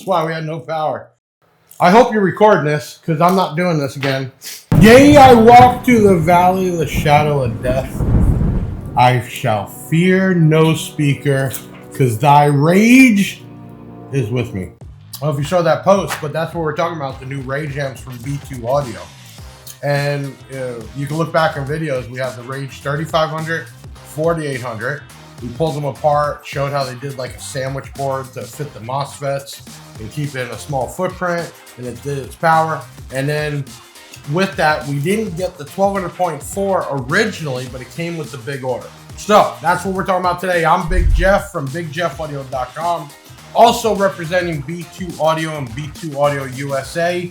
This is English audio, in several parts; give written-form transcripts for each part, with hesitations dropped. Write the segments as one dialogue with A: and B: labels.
A: That's why we had no power. I hope you're recording this, because I'm not doing this again. Yea, I walk through the valley of the shadow of death. I shall fear no speaker, because thy rage is with me. I don't know if you saw that post, but that's what we're talking about, the new RAGE amps from B2 Audio. And you can look back in videos. We have the RAGE1200, 4800. We pulled them apart, showed how they did like a sandwich board to fit the MOSFETs and keep it in a small footprint, and it did its power. And then with that, we didn't get the 1200.4 originally, but it came with the big order. So that's what we're talking about today. I'm Big Jeff from BigJeffAudio.com, also representing B2 Audio and B2 Audio USA.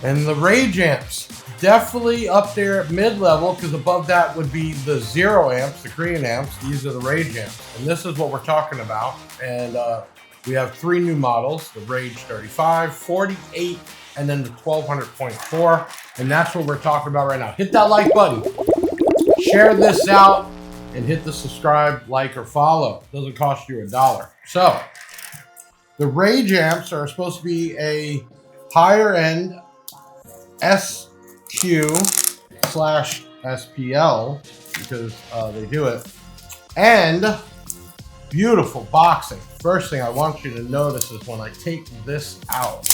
A: And the RAGE amps, definitely up there at mid-level, because above that would be the Zero amps, the Korean amps. These are the RAGE amps, and this is what we're talking about. And we have three new models, the RAGE35, 48, and then the 1200.4, and that's what we're talking about right now. Hit that like button, share this out, and hit the subscribe, like, or follow. It doesn't cost you $1. So the RAGE amps are supposed to be a higher end SQ/SPL, because they do it, and beautiful boxing. First thing I want you to notice is when I take this out,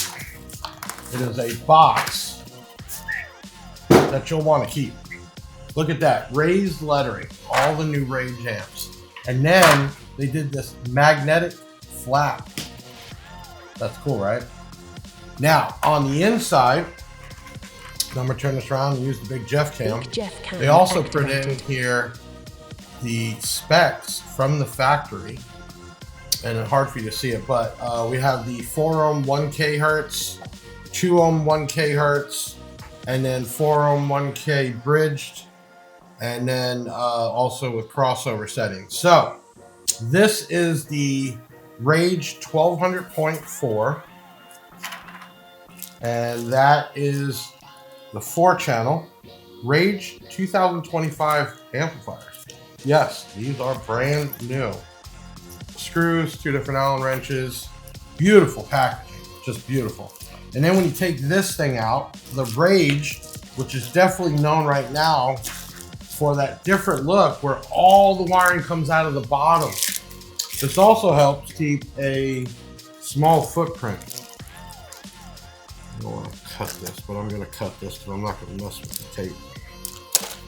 A: it is a box that you'll want to keep. Look at that, raised lettering, all the new RAGE amps. And then they did this magnetic flap. That's cool, right? Now, on the inside, I'm gonna turn this around and use the Big Jeff cam. They also put in here the specs from the factory, and it's hard for you to see it, but we have the 4 ohm 1K hertz, 2 ohm 1K hertz, and then 4 ohm 1K bridged, and then also with crossover settings. So this is the RAGE 1200.4, and that is the 4-channel RAGE 2025 amplifiers. Yes, these are brand new. Screws, 2 different Allen wrenches, beautiful packaging, just beautiful. And then when you take this thing out, the RAGE, which is definitely known right now for that different look where all the wiring comes out of the bottom. This also helps keep a small footprint. I don't want to cut this, but I'm going to cut this because I'm not going to mess with the tape.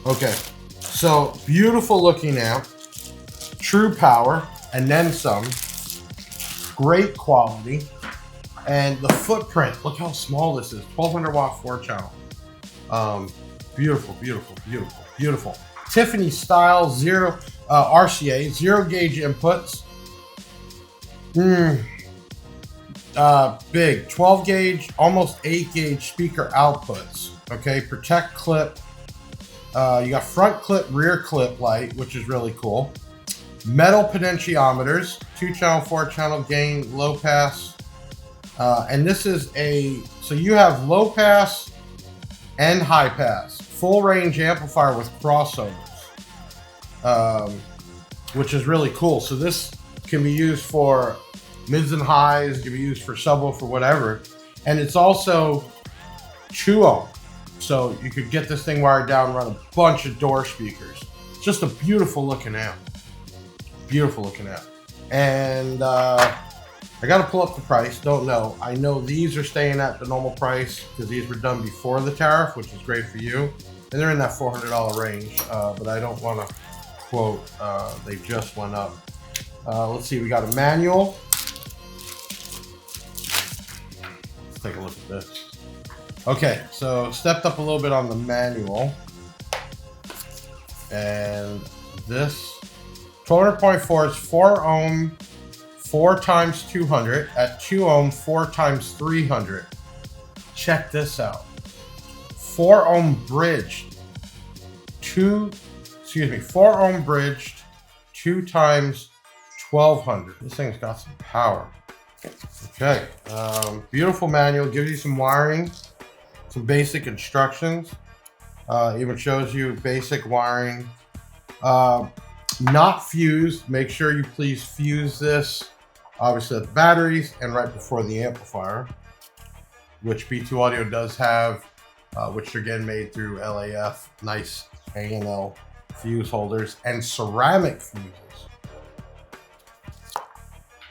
A: Okay, so beautiful looking amp, true power, and then some. Great quality, and the footprint. Look how small this is. 1200 watt 4-channel. Beautiful, beautiful, beautiful, beautiful. Tiffany style zero RCA, 0 gauge inputs. Big 12 gauge, almost 8 gauge speaker outputs. Okay, protect clip. You got front clip, rear clip light, which is really cool. Metal potentiometers, 2-channel, 4-channel gain, low pass. And this is so you have low pass and high pass. Full range amplifier with crossovers, which is really cool. So this can be used for mids and highs, can be used for subwoofer, whatever. And it's also 2 ohm. So you could get this thing wired down and run a bunch of door speakers. It's just a beautiful looking amp. Beautiful looking amp. And I got to pull up the price. Don't know. I know these are staying at the normal price because these were done before the tariff, which is great for you. And they're in that $400 range. But I don't want to quote, they just went up. Let's see, we got a manual. Let's take a look at this. Okay, so stepped up a little bit on the manual. And this 1200.4 is 4 ohm, 4 times 200 at 2 ohm, 4 times 300. Check this out. 4 ohm bridged, 4 ohm bridged, 2 times 1200. This thing's got some power. Okay, beautiful manual, gives you some wiring, some basic instructions. Even shows you basic wiring. Not fused. Make sure you please fuse this obviously the batteries, and right before the amplifier, which B2 Audio does have, which are again made through LAF, nice A&L fuse holders and ceramic fuses.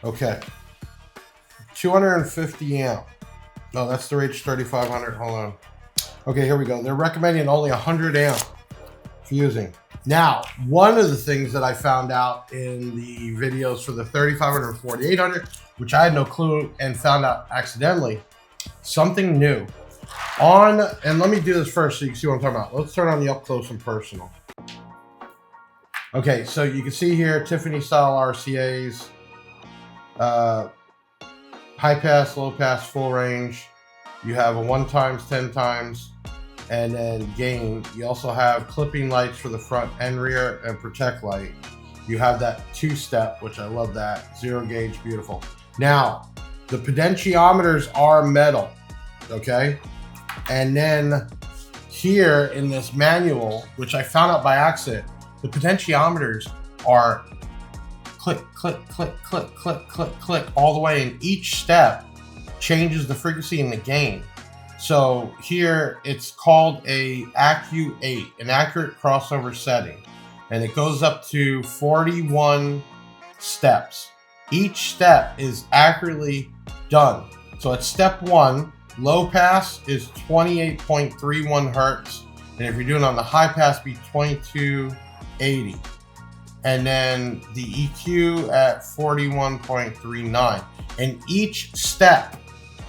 A: Okay, 250 amp. No, that's the RAGE1200. Hold on. Okay, here we go. They're recommending only 100 amp fusing. Now, one of the things that I found out in the videos for the 3500 and 4800, which I had no clue and found out accidentally, something new. And let me do this first so you can see what I'm talking about. Let's turn on the up close and personal. Okay, so you can see here, Tiffany style RCAs, high pass, low pass, full range. You have a 1x, 10x, and then gain. You also have clipping lights for the front and rear and protect light. You have that 2-step, which I love that. 0 gauge, beautiful. Now, the potentiometers are metal, okay? And then here in this manual, which I found out by accident, the potentiometers are click, click, click, click, click, click, click, all the way, and each step changes the frequency and the gain. So here it's called a ACU8, an accurate crossover setting, and it goes up to 41 steps. Each step is accurately done. So at step 1, low pass is 28.31 hertz, and if you're doing on the high pass, be 2280. And then the EQ at 41.39. And each step.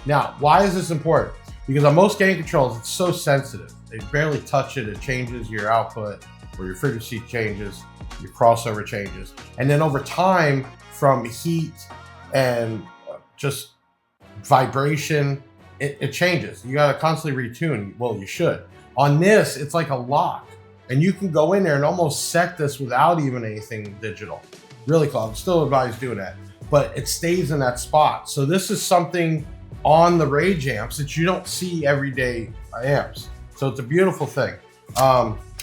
A: Now, why is this important? Because on most gain controls, it's so sensitive. They barely touch it. It changes your output, or your frequency changes, your crossover changes. And then over time, from heat and just vibration, it changes. You got to constantly retune. Well, you should. On this, it's like a lock. And you can go in there and almost set this without even anything digital. Really cool. I'm still advised doing that. But it stays in that spot. So this is something on the Rage amps that you don't see everyday amps. So it's a beautiful thing.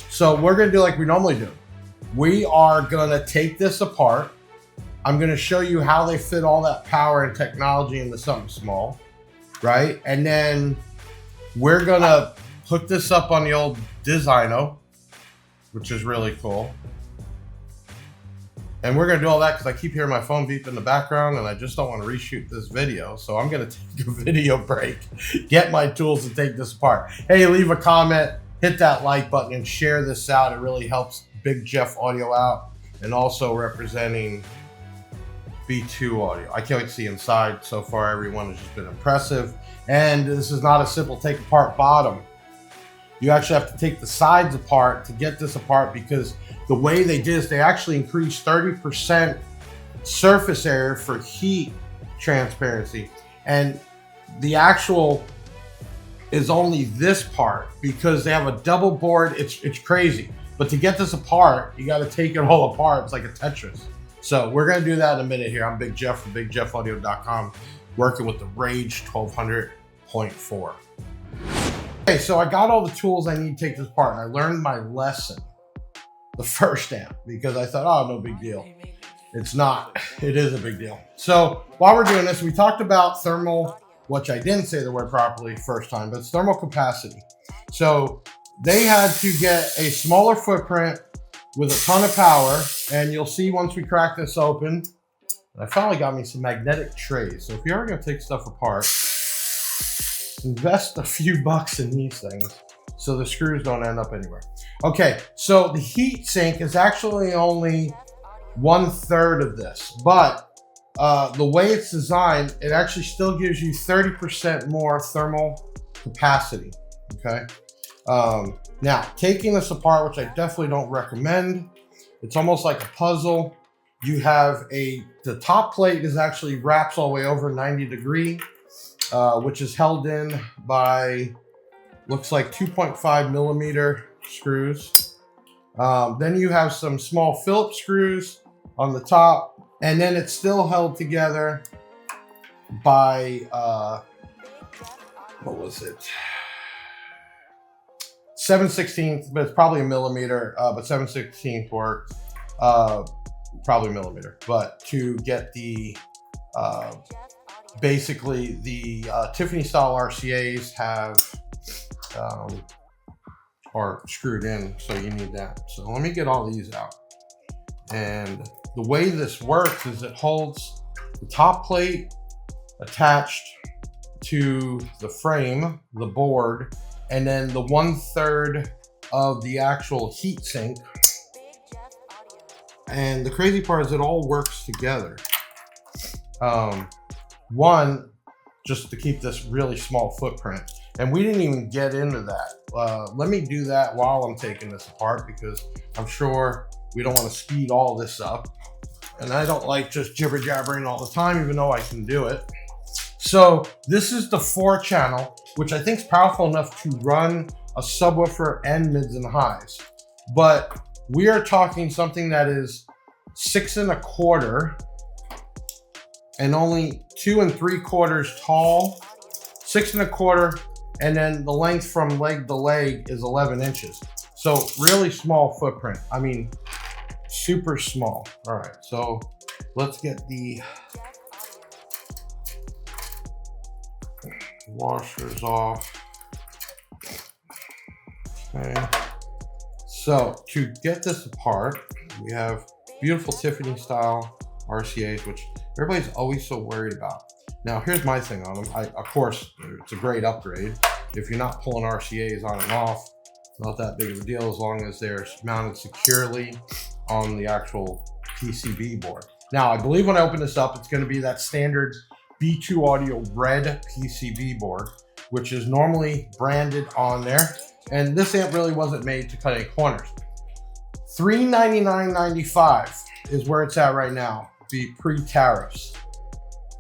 A: So we're going to do like we normally do. We are going to take this apart. I'm going to show you how they fit all that power and technology into something small, right? And then we're going to hook this up on the old Dyno, which is really cool. And we're going to do all that because I keep hearing my phone beep in the background and I just don't want to reshoot this video. So I'm going to take a video break, get my tools to take this apart. Hey, leave a comment, hit that like button, and share this out. It really helps Big Jeff Audio out, and also representing B2 Audio. I can't wait to see inside. So far, everyone has just been impressive. And this is not a simple take apart bottom. You actually have to take the sides apart to get this apart, because the way they did is they actually increased 30% surface area for heat transparency. And the actual is only this part because they have a double board. It's crazy. But to get this apart, you got to take it all apart. It's like a Tetris. So we're going to do that in a minute here. I'm Big Jeff from BigJeffAudio.com, working with the RAGE1200.4. Okay, so I got all the tools I need to take this apart, and I learned my lesson the first amp because I thought, oh, no big deal. It's not. It is a big deal. So while we're doing this, we talked about thermal, which I didn't say the word properly first time, but it's thermal capacity. So they had to get a smaller footprint with a ton of power, and you'll see once we crack this open, I finally got me some magnetic trays. So if you're ever going to take stuff apart, invest a few bucks in these things so the screws don't end up anywhere. Okay, so the heat sink is actually only 1/3 of this, but the way it's designed, it actually still gives you 30% more thermal capacity, okay? Now, taking this apart, which I definitely don't recommend, it's almost like a puzzle. You have the top plate is actually wraps all the way over 90 degree, which is held in by, looks like 2.5 millimeter screws. Then you have some small Phillips screws on the top, and then it's still held together by, what was it? 7/16, but it's probably a millimeter, but 7/16 works, probably millimeter, but to get the Basically, the Tiffany style RCAs have are screwed in, so you need that. So let me get all these out. And the way this works is it holds the top plate attached to the frame, the board, and then the 1/3 of the actual heat sink. And the crazy part is it all works together. One, just to keep this really small footprint. And we didn't even get into that. Let me do that while I'm taking this apart, because I'm sure we don't want to speed all this up. And I don't like just jibber jabbering all the time, even though I can do it. So this is the 4-channel, which I think is powerful enough to run a subwoofer and mids and highs. But we are talking something that is 6 1/4 and only 2 3/4 tall, 6 1/4, and then the length from leg to leg is 11 inches. So really small footprint. I mean, super small. All right, so let's get the washers off. Okay. So to get this apart, we have beautiful Tiffany style RCAs, which everybody's always so worried about. Now, here's my thing on them. Of course, it's a great upgrade. If you're not pulling RCAs on and off, not that big of a deal as long as they're mounted securely on the actual PCB board. Now, I believe when I open this up, it's going to be that standard B2 Audio red PCB board, which is normally branded on there. And this amp really wasn't made to cut any corners. $399.95 is where it's at right now, the pre-tariffs.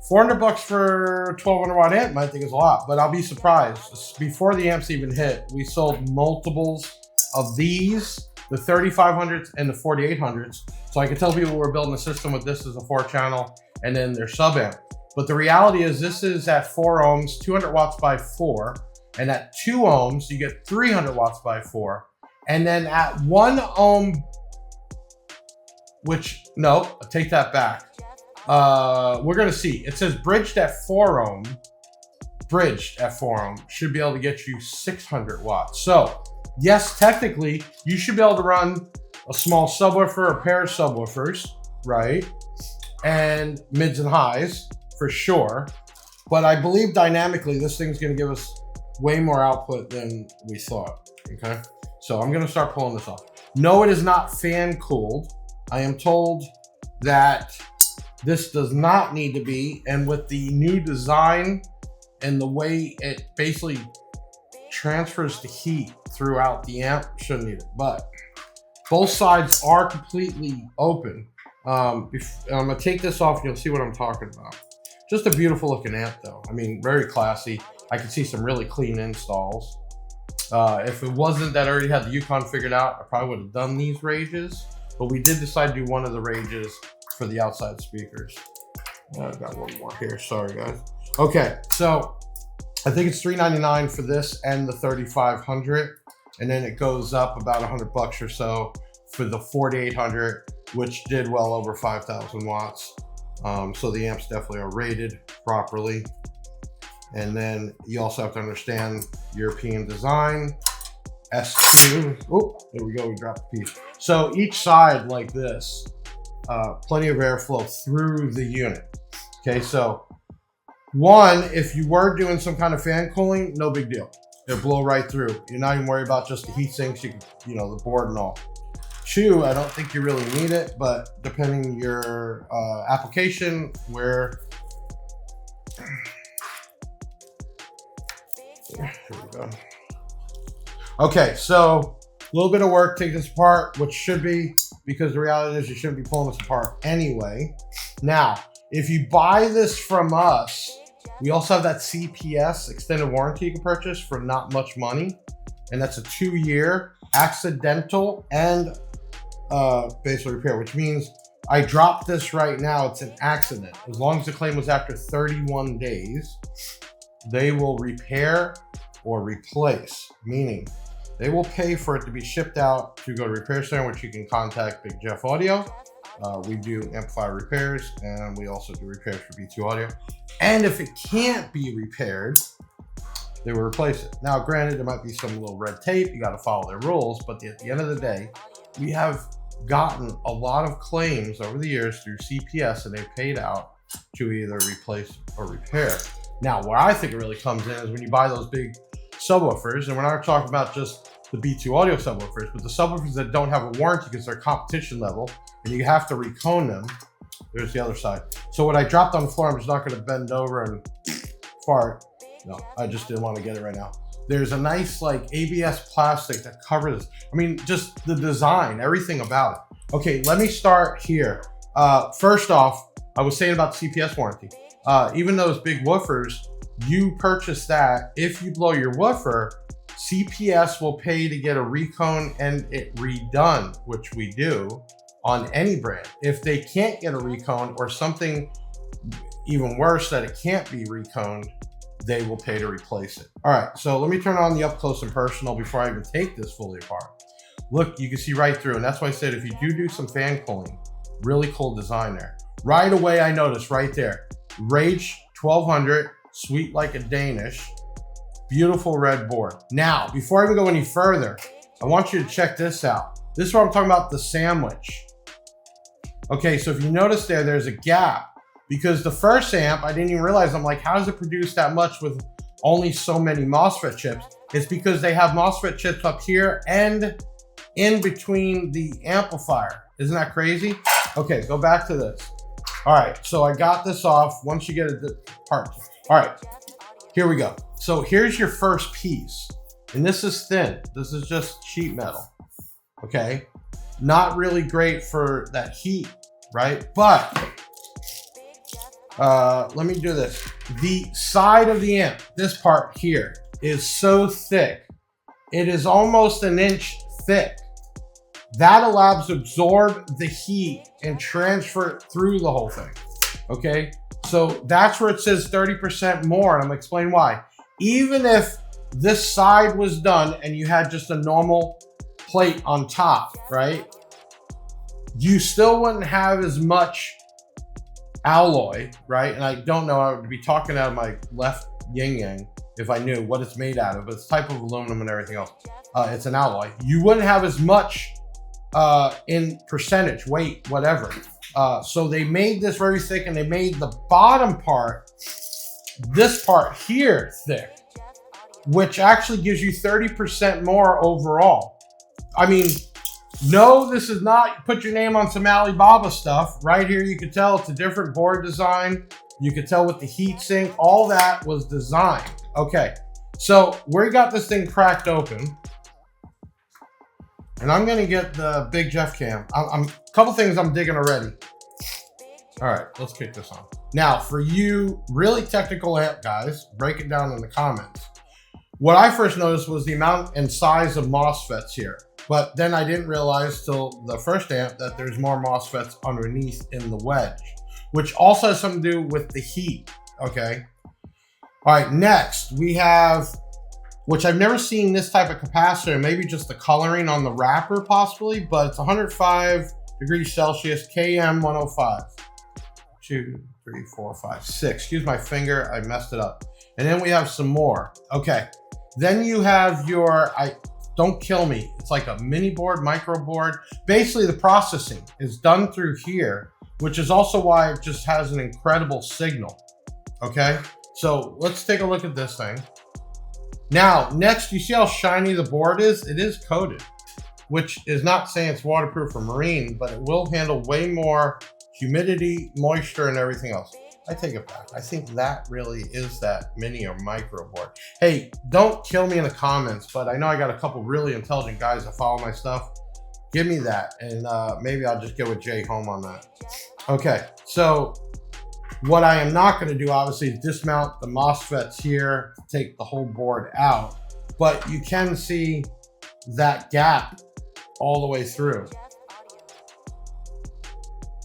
A: $400 for a 1200 watt amp might think is a lot, but I'll be surprised. Before the amps even hit, we sold multiples of these, the 3500s and the 4800s. So I could tell people we're building a system with this as a 4-channel and then their sub amp. But the reality is this is at 4 ohms, 200 watts by 4. And at 2 ohms, you get 300 watts by 4. And then at 1 ohm, which, no, I take that back. We're gonna see. It says bridged at 4 ohm. Bridged at 4 ohm should be able to get you 600 watts. So, yes, technically, you should be able to run a small subwoofer, a pair of subwoofers, right? And mids and highs, for sure. But I believe dynamically, this thing's gonna give us way more output than we thought, okay? So I'm gonna start pulling this off. No, it is not fan cooled. I am told that this does not need to be, and with the new design and the way it basically transfers the heat throughout the amp, shouldn't need it. But both sides are completely open. I'm gonna take this off and you'll see what I'm talking about. Just a beautiful looking amp though. I mean, very classy. I could see some really clean installs. If it wasn't that I already had the Yukon figured out, I probably would have done these rages, but we did decide to do one of the rages for the outside speakers. I've got one more here, sorry guys. Okay, so I think it's $399 for this and the 3500, and then it goes up about $100 or so for the 4800, which did well over 5,000 watts. So the amps definitely are rated properly. And then you also have to understand European design, S2. Oh, there we go, we dropped the piece. So each side like this, plenty of airflow through the unit. Okay, so one, if you were doing some kind of fan cooling, no big deal. It'll blow right through. You're not even worried about just the heat sinks, you know, the board and all. Two, I don't think you really need it, but depending your application, where here we go. Okay, so a little bit of work, take this apart, which should be, because the reality is you shouldn't be pulling this apart anyway. Now, if you buy this from us, we also have that CPS extended warranty you can purchase for not much money. And that's a 2-year accidental and basically repair, which means I dropped this right now, it's an accident. As long as the claim was after 31 days, they will repair or replace, meaning they will pay for it to be shipped out to go to Repair Center, which you can contact Big Jeff Audio, We do amplifier repairs, and we also do repairs for B2 audio. And if it can't be repaired, they will replace it. Now, granted, there might be some little red tape. You got to follow their rules. But at the end of the day, we have gotten a lot of claims over the years through CPS, and they've paid out to either replace or repair. Now, where I think it really comes in is when you buy those big subwoofers, and we're not talking about just the B2 audio subwoofers, but the subwoofers that don't have a warranty because they're competition level, and you have to recone them. There's the other side. So what I dropped on the floor, I'm just not going to bend over and fart. No, I just didn't want to get it right now. There's a nice like ABS plastic that covers, I mean, just the design, everything about it. Okay, let me start here. First off, I was saying about the CPS warranty. Even those big woofers, you purchase that. If you blow your woofer, CPS will pay to get a recone and it redone, which we do on any brand. If they can't get a recone or something even worse that it can't be reconed, they will pay to replace it. All right, so let me turn on the up close and personal before I even take this fully apart. Look, you can see right through, and that's why I said if you do some fan cooling, really cool design there. Right away, I noticed right there, RAGE1200, sweet like a Danish, beautiful red board. Now, before I even go any further, I want you to check this out. This is where I'm talking about the sandwich. Okay, so if you notice there's a gap because the first amp, I didn't even realize, I'm like, how does it produce that much with only so many MOSFET chips? It's because they have MOSFET chips up here and in between the amplifier. Isn't that crazy? Okay, go back to this. All right, so I got this off once you get it apart. All right, here we go. So here's your first piece, and this is thin. This is just sheet metal, okay? Not really great for that heat, right? But let me do this. The side of the amp, this part here, is so thick. It is almost an inch thick. That allows to absorb the heat and transfer it through the whole thing, okay? So that's where it says 30% more, and I'm gonna explain why. Even if this side was done and you had just a normal plate on top, right? You still wouldn't have as much alloy, right? And I don't know, I would be talking out of my left yin-yang if I knew what it's made out of, but it's type of aluminum and everything else. It's an alloy. You wouldn't have as much in percentage, weight, whatever. So they made this very thick, and they made the bottom part, this part here, thick, which actually gives you 30% more overall. I mean, no, this is not put your name on some Alibaba stuff. Right here, you can tell it's a different board design. You can tell with the heat sink, all that was designed. Okay, so we got this thing cracked open. And I'm gonna get the big Jeff cam. A couple things I'm digging already. All right, let's kick this on. Now, for you really technical amp guys, break it down in the comments. What I first noticed was the amount and size of MOSFETs here. But then I didn't realize till the first amp that there's more MOSFETs underneath in the wedge, which also has something to do with the heat, okay? All right, next we have, which I've never seen this type of capacitor, maybe just the coloring on the wrapper possibly, but it's 105 degrees Celsius, KM 105. 2, 3, 4, 5, 6. Excuse my finger, I messed it up. And then we have some more. Okay, then you have your, don't kill me, it's like a mini board, micro board. Basically the processing is done through here, which is also why it just has an incredible signal, okay? So let's take a look at this thing. Now, next, you see how shiny the board is? It is coated, which is not saying it's waterproof or marine, but it will handle way more humidity, moisture, and everything else. I take it back. I think that really is that mini or micro board. Hey, don't kill me in the comments, but I know I got a couple really intelligent guys that follow my stuff. Give me that, and maybe I'll just go with Jay home on that. Okay, so what I am not going to do, obviously, is dismount the MOSFETs here, take the whole board out, but you can see that gap all the way through.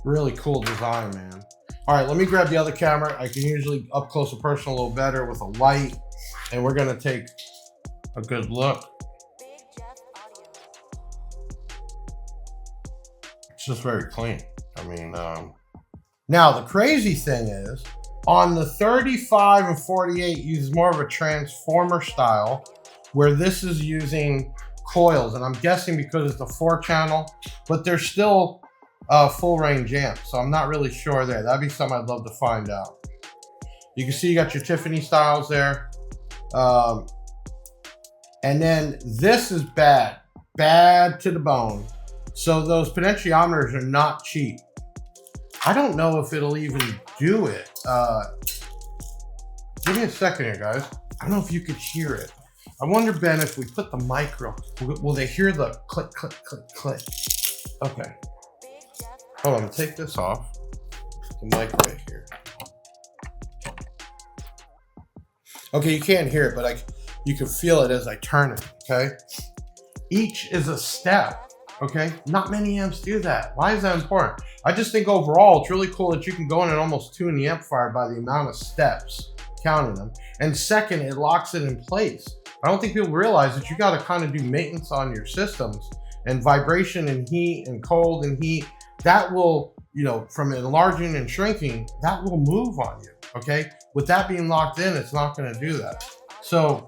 A: Really cool design, man. All right, let me grab the other camera. I can usually up close and personal a little better with a light, and we're going to take a good look. It's just very clean. I mean, now the crazy thing is, on the 35 and 48 uses more of a transformer style, where this is using coils, and I'm guessing because it's a 4-channel, but they're still full range amps, so I'm not really sure there. That'd be something I'd love to find out. You can see you got your Tiffany styles there. And then this is bad to the bone. So those potentiometers are not cheap. I don't know if it'll even do it. Give me a second here, guys. I don't know if you could hear it. I wonder, Ben, if we put the mic real, will they hear the click, click, click, click? Okay. Hold on, I'm gonna take this off. The mic right here. Okay, you can't hear it, but you can feel it as I turn it, okay? Each is a step, okay? Not many amps do that. Why is that important? I just think overall, it's really cool that you can go in and almost tune the amplifier by the amount of steps, counting them. And second, it locks it in place. I don't think people realize that you gotta kind of do maintenance on your systems, and vibration and heat and cold and heat, that will, you know, from enlarging and shrinking, that will move on you, okay? With that being locked in, it's not gonna do that. So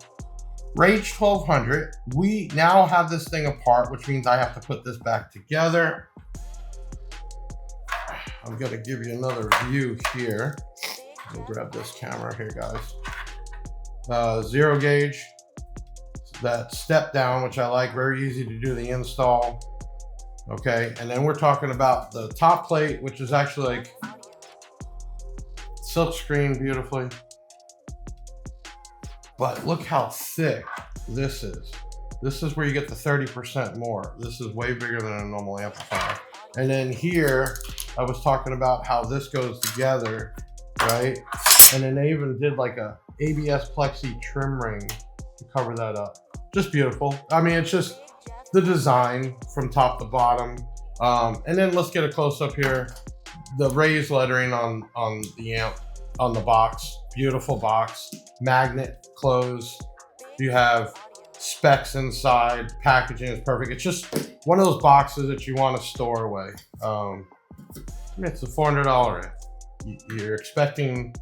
A: RAGE1200, we now have this thing apart, which means I have to put this back together. I'm gonna give you another view here. Let me grab this camera here, guys. 0 gauge, that step down, which I like, very easy to do the install. Okay, and then we're talking about the top plate, which is actually like silk screen beautifully. But look how thick this is. This is where you get the 30% more. This is way bigger than a normal amplifier. And then here, I was talking about how this goes together, right? And then they even did like a ABS plexi trim ring to cover that up. Just beautiful. I mean, it's just the design from top to bottom. And then let's get a close up here. The raised lettering on the amp, on the box. Beautiful box. Magnet close. You have specs inside. Packaging is perfect. It's just one of those boxes that you want to store away. It's a $400 amp. You're expecting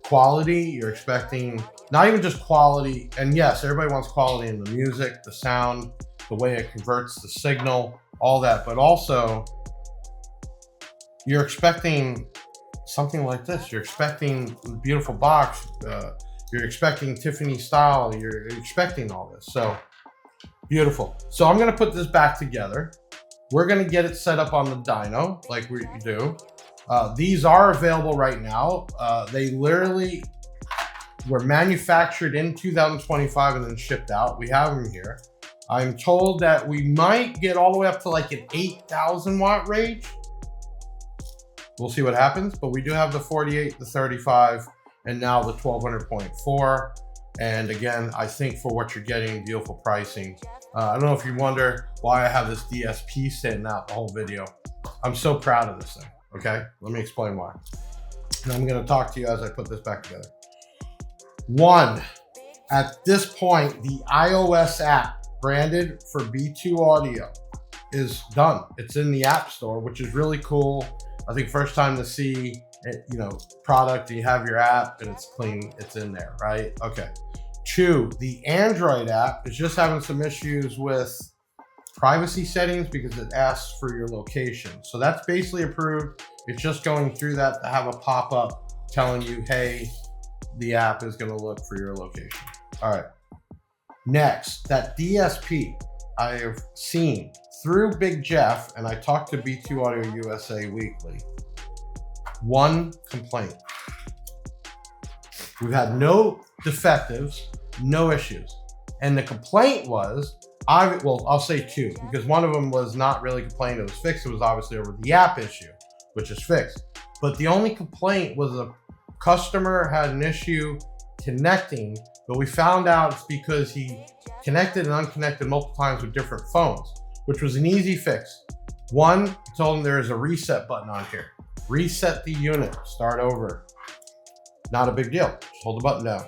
A: quality. You're expecting not even just quality. And yes, everybody wants quality in the music, the sound, the way it converts the signal, all that. But also, you're expecting something like this. You're expecting a beautiful box. You're expecting Tiffany style. You're expecting all this. So beautiful. So I'm going to put this back together. We're going to get it set up on the dyno like we do. These are available right now. They literally were manufactured in 2025 and then shipped out. We have them here. I'm told that we might get all the way up to like an 8,000 watt range. We'll see what happens, but we do have the 48, the 35, and now the 1200.4. And again, I think for what you're getting, beautiful pricing. I don't know if you wonder why I have this DSP sitting out the whole video. I'm so proud of this thing, okay? Let me explain why. And I'm gonna talk to you as I put this back together. One, at this point, the iOS app branded for B2 Audio is done. It's in the App Store, which is really cool. I think first time to see it, you know, product, you have your app and it's clean, it's in there, right? Okay. 2, the Android app is just having some issues with privacy settings because it asks for your location. So that's basically approved. It's just going through that to have a pop-up telling you, hey, the app is gonna look for your location. All right. Next, that DSP I have seen through Big Jeff, and I talked to B2 Audio USA weekly. 1 complaint. We've had no defectives, no issues. And the complaint was, I'll say 2, because one of them was not really complained, it was fixed. It was obviously over the app issue, which is fixed. But the only complaint was a customer had an issue connecting, but we found out it's because he connected and unconnected multiple times with different phones, which was an easy fix. 1, I told him there is a reset button on here. Reset the unit, start over. Not a big deal, just hold the button down.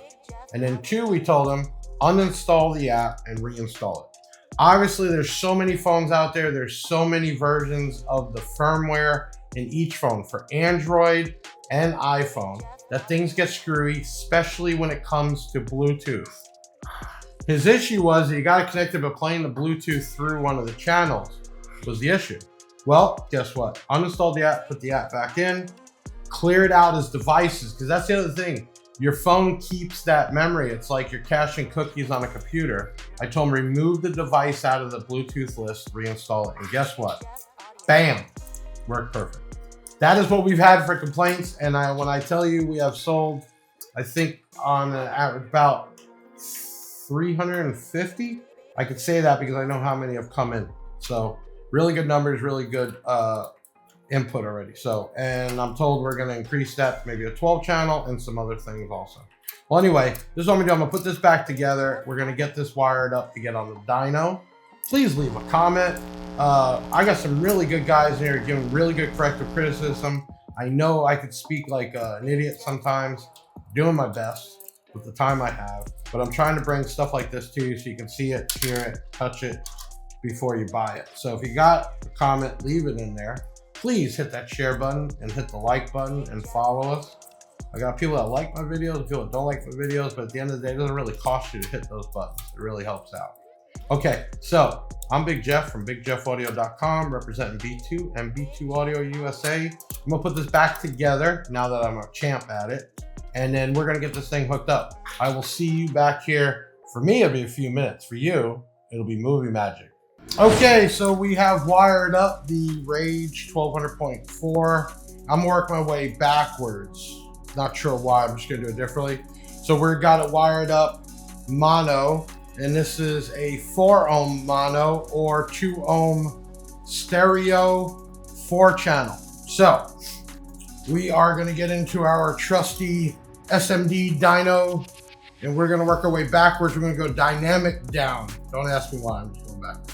A: And then 2, we told him uninstall the app and reinstall it. Obviously, there's so many phones out there. There's so many versions of the firmware in each phone for Android and iPhone. That things get screwy, especially when it comes to Bluetooth. His issue was that you got to connect it, but playing the Bluetooth through one of the channels was the issue. Well, guess what? Uninstalled the app, put the app back in, cleared out his devices, because that's the other thing. Your phone keeps that memory. It's like you're caching cookies on a computer. I told him remove the device out of the Bluetooth list, reinstall it, and guess what? Bam, worked perfect. That is what we've had for complaints, and when I tell you we have sold, I think on about 350. I could say that because I know how many have come in. So really good numbers, really good input already. So, and I'm told we're going to increase that to maybe a 12 channel and some other things also. Well, anyway, this is what I'm going to do. I'm going to put this back together. We're going to get this wired up to get on the dyno. Please leave a comment. I got some really good guys in here giving really good corrective criticism. I know I could speak like an idiot sometimes, doing my best with the time I have, but I'm trying to bring stuff like this to you so you can see it, hear it, touch it before you buy it. So if you got a comment, leave it in there. Please hit that share button and hit the like button and follow us. I got people that like my videos, people that don't like my videos, but at the end of the day, it doesn't really cost you to hit those buttons. It really helps out. Okay, so I'm Big Jeff from BigJeffAudio.com, representing B2 and B2 Audio USA. I'm gonna put this back together now that I'm a champ at it, and then we're gonna get this thing hooked up. I will see you back here. For me, it'll be a few minutes. For you, it'll be movie magic. Okay, so we have wired up the RAGE1200.4. I'm working my way backwards. Not sure why, I'm just gonna do it differently. So we've got it wired up mono, and this is a 4 ohm mono or 2 ohm stereo 4-channel. So we are gonna get into our trusty SMD dyno, and we're gonna work our way backwards. We're gonna go dynamic down. Don't ask me why, I'm just going backwards.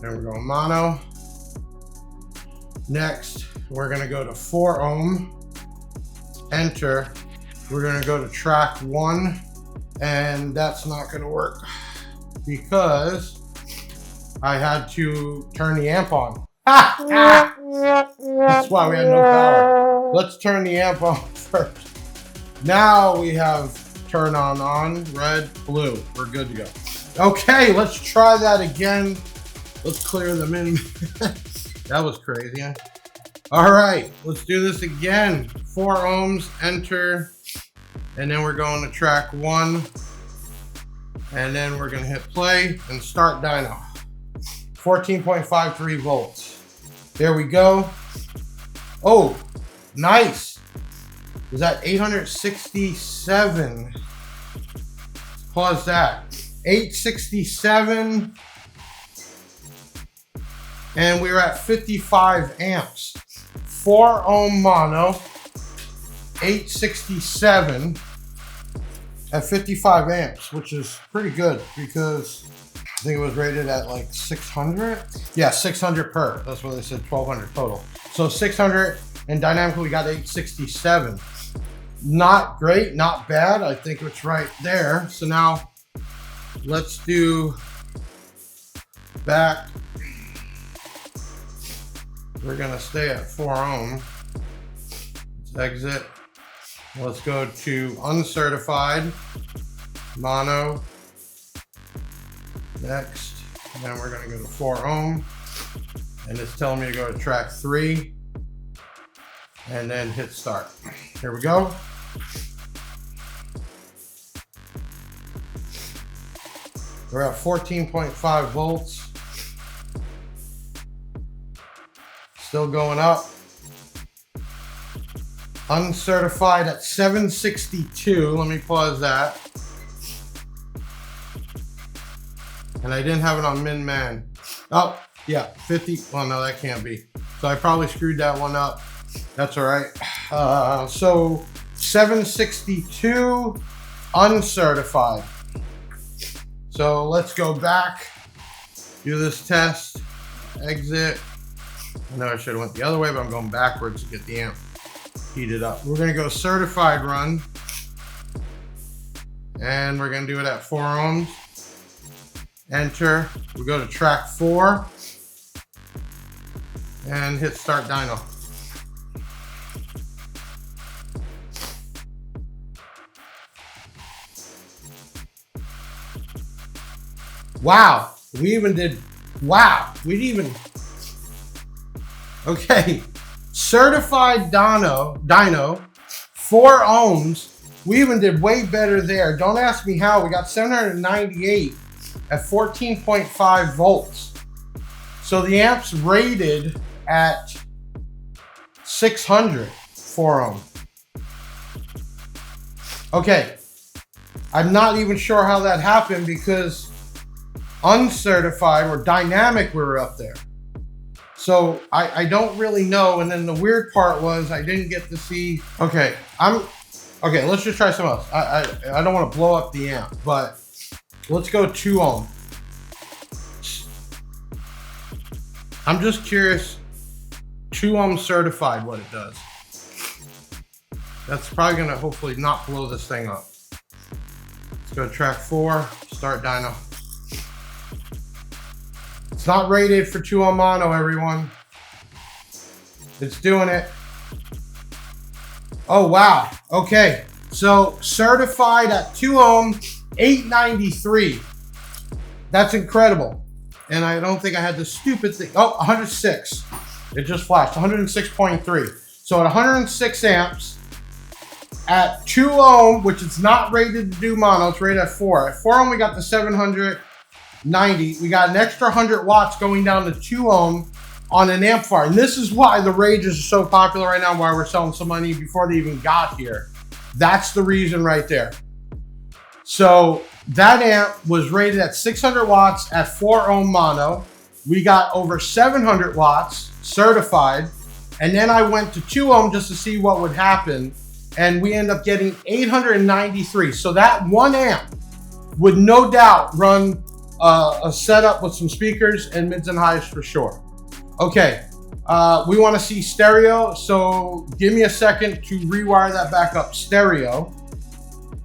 A: Then we're going mono. Next, we're gonna go to 4 ohm, enter. We're gonna go to track 1, and that's not gonna work because I had to turn the amp on. That's why we had no power. Let's turn the amp on first. Now we have turn on, red, blue. We're good to go. Okay, let's try that again. Let's clear them in. That was crazy. Huh? All right, let's do this again. 4 ohms, enter. And then we're going to track 1. And then we're gonna hit play and start dyno. 14.53 volts. There we go. Oh, nice. Was that 867? Pause that. 867. And we were at 55 amps. 4 ohm mono, 867 at 55 amps, which is pretty good because I think it was rated at like 600. Yeah, 600 per. That's what they said, 1200 total. So 600, and dynamically we got 867. Not great, not bad. I think it's right there. So now let's do back. We're gonna stay at 4 ohm. Let's exit. Let's go to uncertified, mono, next. And then we're gonna go to 4 ohm. And it's telling me to go to track 3 and then hit start. Here we go. We're at 14.5 volts. Still going up. Uncertified at 762. Let me pause that. And I didn't have it on min-man. Oh, yeah, 50. Well, no, that can't be. So I probably screwed that one up. That's all right. So 762 uncertified. So let's go back, do this test, exit. I know I should have went the other way, but I'm going backwards to get the amp heated up. We're gonna go certified run, and we're gonna do it at 4 ohms. Enter, we go to track 4, and hit start dyno. Wow, we even did, wow, we even, okay. Certified Dyno, 4 ohms. We even did way better there. Don't ask me how. We got 798 at 14.5 volts. So the amp's rated at 600, 4 ohm. Okay, I'm not even sure how that happened because uncertified or dynamic, we were up there. So I don't really know. And then the weird part was I didn't get to see, okay, let's just try something else. I don't want to blow up the amp, but let's go 2 ohm. I'm just curious, 2 ohm certified, what it does. That's probably gonna hopefully not blow this thing up. Let's go to track 4, start dyno. It's not rated for 2 ohm mono, everyone. It's doing it. Oh, wow. Okay. So certified at 2 ohm, 893. That's incredible. And I don't think I had this stupid thing. Oh, 106. It just flashed. 106.3. So at 106 amps, at 2 ohm, which is not rated to do mono, it's rated at 4. At 4 ohm, we got the 790. We got an extra 100 watts going down to 2 ohm on an amplifier. And this is why the Rages are so popular right now, why we're selling some money before they even got here. That's the reason right there. So that amp was rated at 600 watts at 4 ohm mono. We got over 700 watts certified. And then I went to 2 ohm just to see what would happen. And we end up getting 893. So that 1 amp would no doubt run a setup with some speakers and mids and highs for sure. Okay, we want to see stereo. So give me a second to rewire that back up stereo.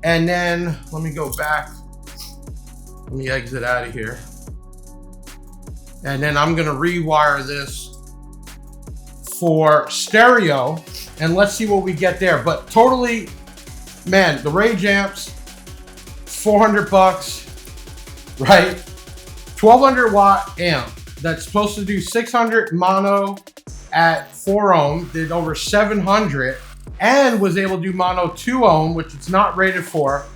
A: And then let me go back. Let me exit out of here. And then I'm going to rewire this for stereo. And let's see what we get there. But totally, man, the Rage amps, 400 bucks, right? 1200 watt amp that's supposed to do 600 mono at 4 ohm, did over 700, and was able to do mono 2 ohm, which it's not rated for.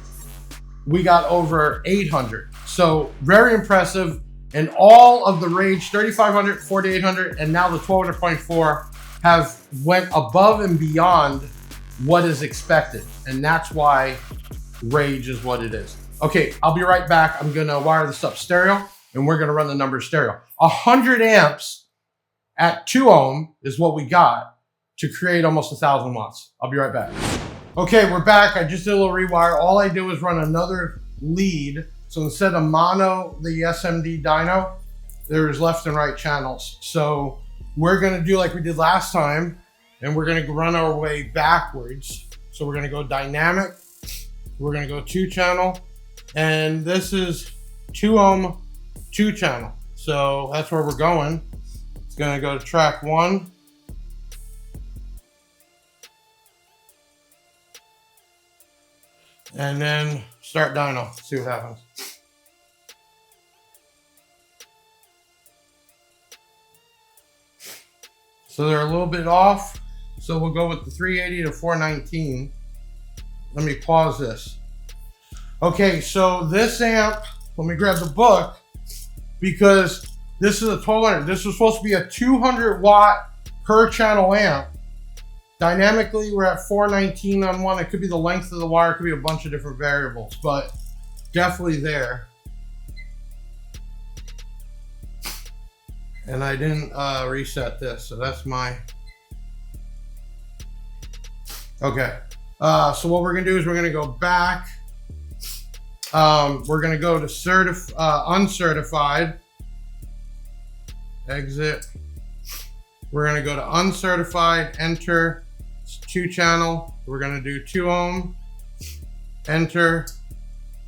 A: We got over 800. So very impressive. And all of the Rage 3500, 4800, and now the 1200.4 have went above and beyond what is expected. And that's why Rage is what it is. Okay, I'll be right back. I'm gonna wire this up stereo and we're gonna run the numbers stereo. 100 amps at 2 ohm is what we got to create almost 1,000 watts. I'll be right back. Okay, we're back. I just did a little rewire. All I did was run another lead. So instead of mono, the SMD dyno, there's left and right channels. So we're gonna do like we did last time, and we're gonna run our way backwards. So we're gonna go dynamic, we're gonna go 2 channel, and this is 2 ohm, 2 channel. So that's where we're going. It's gonna go to track 1. And then start dyno, see what happens. So they're a little bit off. So we'll go with the 380 to 419. Let me pause this. Okay, so this amp, let me grab the book because this is a 1200. This was supposed to be a 200 watt per channel amp. Dynamically, we're at 419 on one. It could be the length of the wire, it could be a bunch of different variables, but definitely there. And I didn't reset this, so that's my, okay. So what we're gonna do is we're gonna go back. We're gonna go to uncertified, exit. We're gonna go to uncertified, enter, it's 2 channel. We're gonna do 2 ohm, enter,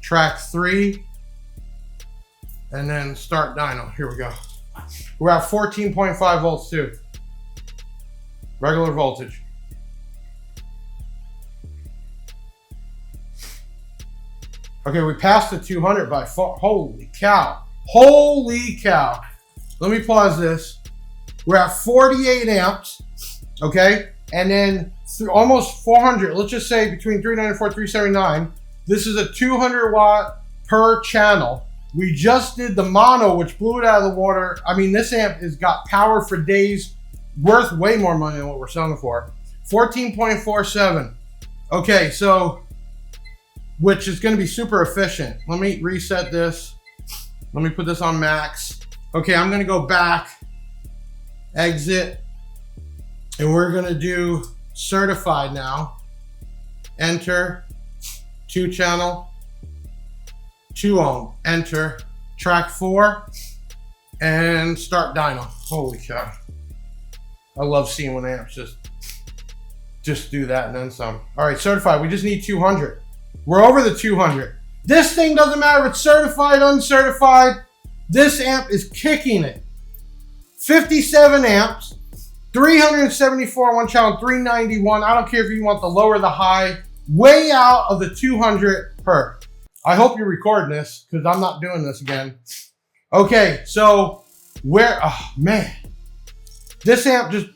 A: track 3, and then start dyno. Here we go. We're at 14.5 volts too. Regular voltage. Okay, we passed the 200 by far. Holy cow. Holy cow. Let me pause this. We're at 48 amps, okay? And then almost 400, let's just say between 394 and 379. This is a 200 watt per channel. We just did the mono, which blew it out of the water. I mean, this amp has got power for days, worth way more money than what we're selling it for. 14.47. Okay, so, which is gonna be super efficient. Let me reset this. Let me put this on max. Okay, I'm gonna go back, exit, and we're gonna do certified now. Enter, 2 channel, 2 ohm, enter, track 4, and start dyno. Holy cow. I love seeing when amps just do that and then some. All right, certified, we just need 200. We're over the 200. This thing doesn't matter if it's certified, uncertified. This amp is kicking it. 57 amps, 374 one channel, 391. I don't care if you want the low or the high, way out of the 200 per. I hope you're recording this because I'm not doing this again. Okay, so oh man, this amp just,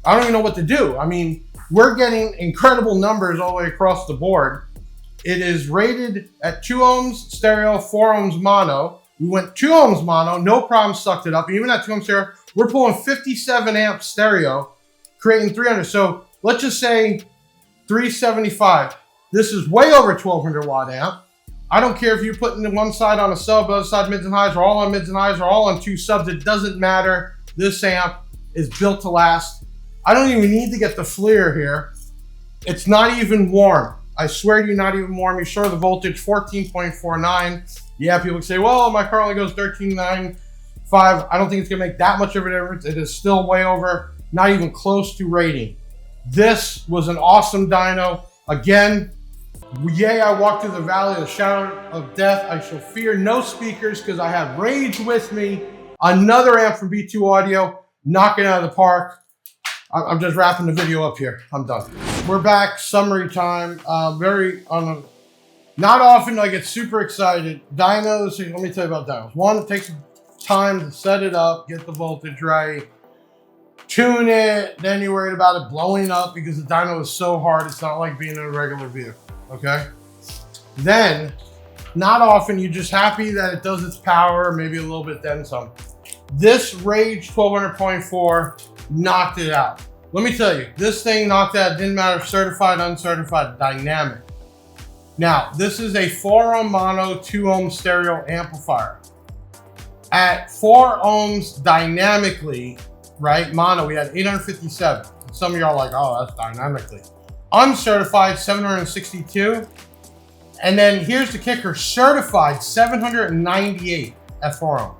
A: I don't even know what to do. I mean, we're getting incredible numbers all the way across the board. It is rated at 2 ohms stereo, 4 ohms mono. We went 2 ohms mono, no problem, sucked it up. Even at 2 ohms stereo, we're pulling 57 amps stereo, creating 300. So let's just say 375. This is way over 1200 watt amp. I don't care if you're putting one side on a sub, other side mids and highs, or all on mids and highs, or all on 2 subs. It doesn't matter. This amp is built to last. I don't even need to get the FLIR here. It's not even warm. I swear to you, not even warm. You show the voltage, 14.49. Yeah, people can say, well, my car only goes 13.95. I don't think it's gonna make that much of a difference. It is still way over, not even close to rating. This was an awesome dyno. Again, yay, I walked through the valley of the shadow of death. I shall fear no speakers because I have Rage with me. Another amp from B2 Audio, knocking it out of the park. I'm just wrapping the video up here. I'm done. We're back, summary time. Not often do I get super excited. Dynos, let me tell you about dynos. One, it takes time to set it up, get the voltage right, tune it, then you're worried about it blowing up because the dyno is so hard, it's not like being in a regular vehicle, okay? Then, not often, you're just happy that it does its power, maybe a little bit then some. This RAGE1200.4 knocked it out. Let me tell you, this thing knocked out, didn't matter certified, uncertified, dynamic. Now, this is a 4 ohm mono, 2 ohm stereo amplifier. At 4 ohms dynamically, right, mono, we had 857. Some of y'all are like, oh, that's dynamically. Uncertified, 762. And then here's the kicker, certified, 798 at 4 ohm.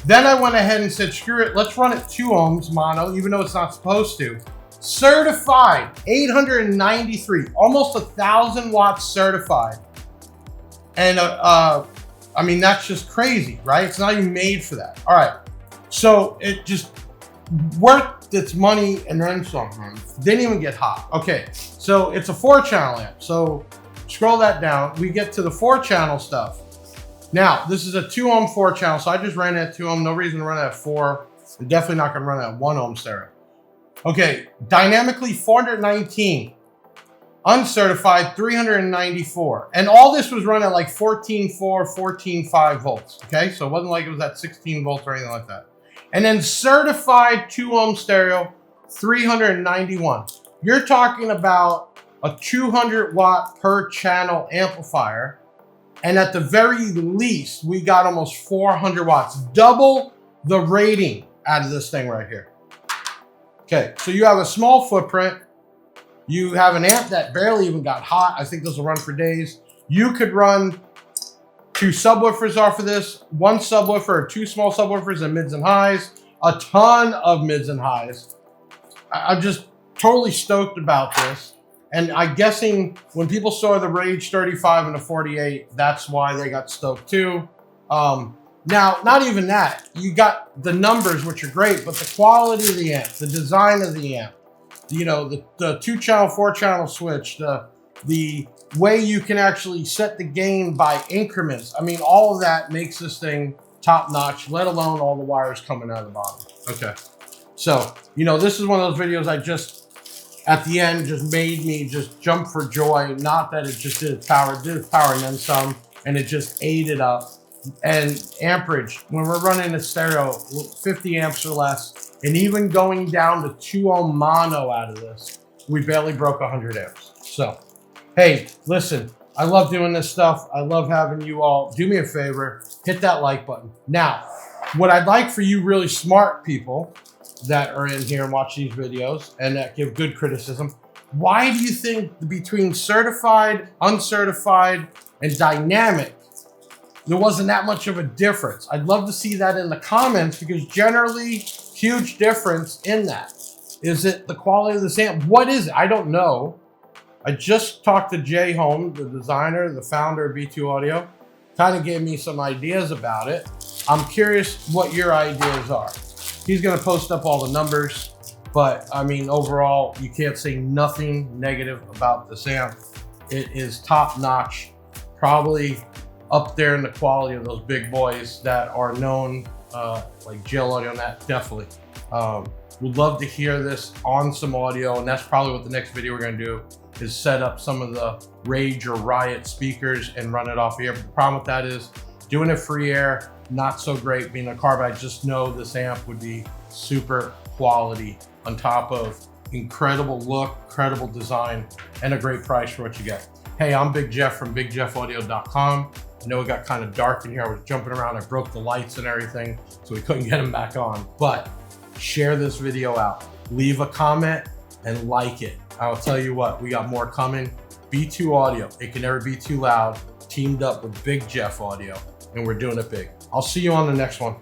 A: Then I went ahead and said, screw it, let's run it 2 ohms mono, even though it's not supposed to. Certified, 893, almost 1,000 watts certified. And I mean, that's just crazy, right? It's not even made for that. All right, so it just worked its money and then some. Didn't even get hot. Okay, so it's a 4-channel amp. So scroll that down. We get to the 4-channel stuff. Now, this is a 2 ohm 4-channel, so I just ran it at 2 ohm. No reason to run it at 4. I'm definitely not gonna run it at 1 ohm stereo. Okay, dynamically 419. Uncertified 394. And all this was run at like 14.4, 14.5 volts. Okay, so it wasn't like it was at 16 volts or anything like that. And then certified 2 ohm stereo, 391. You're talking about a 200 watt per channel amplifier. And at the very least, we got almost 400 watts, double the rating out of this thing right here. Okay, so you have a small footprint. You have an amp that barely even got hot. I think this will run for days. You could run 2 subwoofers off of this, 1 subwoofer or 2 small subwoofers and mids and highs, a ton of mids and highs. I'm just totally stoked about this. And I'm guessing when people saw the Rage 35 and the 48, that's why they got stoked too. Now, not even that. You got the numbers, which are great, but the quality of the amp, the design of the amp, you know, the 2-channel, 4-channel switch, the way you can actually set the gain by increments. I mean, all of that makes this thing top notch, let alone all the wires coming out of the bottom. Okay. So, you know, this is one of those videos I just, at the end, just made me just jump for joy. Not that it just did its power, it did its power and then some, and it just ate it up. And amperage, when we're running a stereo, 50 amps or less, and even going down to 2 ohm mono out of this, we barely broke 100 amps. So, hey, listen, I love doing this stuff. I love having you all. Do me a favor, hit that like button. Now, what I'd like for you really smart people that are in here and watch these videos and that give good criticism, why do you think between certified, uncertified, and dynamic, there wasn't that much of a difference? I'd love to see that in the comments, because generally, huge difference in that. Is it the quality of this amp? What is it? I don't know. I just talked to Jay Holm, the designer, the founder of B2 Audio, kind of gave me some ideas about it. I'm curious what your ideas are. He's gonna post up all the numbers, but I mean, overall, you can't say nothing negative about this amp. It is top notch, probably up there in the quality of those big boys that are known, like Jail Audio and that, definitely. Would love to hear this on some audio, and that's probably what the next video we're gonna do, is set up some of the Rage or Riot speakers and run it off here. But the problem with that is doing it free air, not so great being a carbide. I just know this amp would be super quality on top of incredible look, incredible design, and a great price for what you get. Hey, I'm Big Jeff from BigJeffAudio.com. I know it got kind of dark in here. I was jumping around. I broke the lights and everything, so we couldn't get them back on. But share this video out. Leave a comment and like it. I'll tell you what, we got more coming. B2 Audio, it can never be too loud, teamed up with Big Jeff Audio, and we're doing it big. I'll see you on the next one.